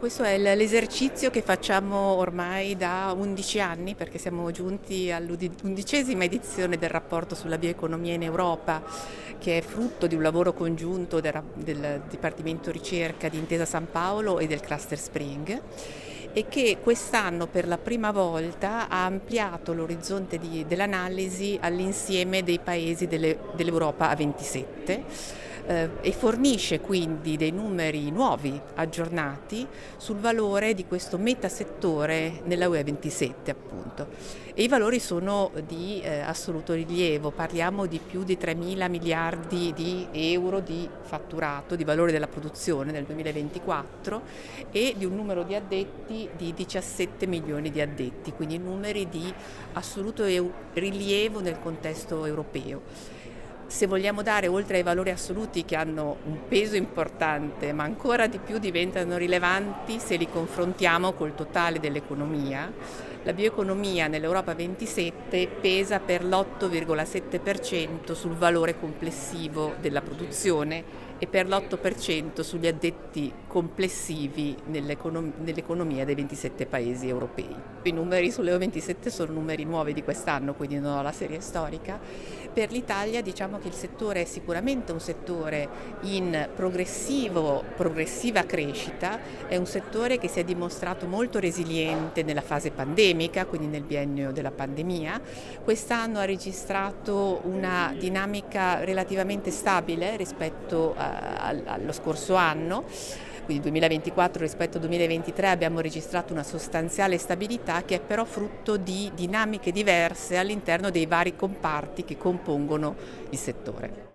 Questo è l'esercizio che facciamo ormai da 11 anni, perché siamo giunti all'11ª edizione del rapporto sulla bioeconomia in Europa, che è frutto di un lavoro congiunto del Dipartimento Ricerca di Intesa San Paolo e del Cluster Spring, e che quest'anno per la prima volta ha ampliato l'orizzonte dell'analisi all'insieme dei paesi dell'Europa a 27, e fornisce quindi dei numeri nuovi, aggiornati, sul valore di questo metasettore nella UE 27 appunto. E i valori sono di assoluto rilievo, parliamo di più di 3.000 miliardi di euro di fatturato, di valore della produzione nel 2024, e di un numero di addetti di 17 milioni di addetti, quindi numeri di assoluto rilievo nel contesto europeo. Se vogliamo dare, oltre ai valori assoluti che hanno un peso importante, ma ancora di più diventano rilevanti se li confrontiamo col totale dell'economia, la bioeconomia nell'Europa 27 pesa per l'8,7% sul valore complessivo della produzione e per l'8% sugli addetti complessivi nell'economia dei 27 paesi europei. I numeri sulle EU27 sono numeri nuovi di quest'anno, quindi non ho la serie storica. Per l'Italia diciamo che il settore è sicuramente un settore in progressiva crescita, è un settore che si è dimostrato molto resiliente nella fase pandemica, quindi nel biennio della pandemia. Quest'anno ha registrato una dinamica relativamente stabile rispetto allo scorso anno. Quindi 2024 rispetto al 2023 abbiamo registrato una sostanziale stabilità, che è però frutto di dinamiche diverse all'interno dei vari comparti che compongono il settore.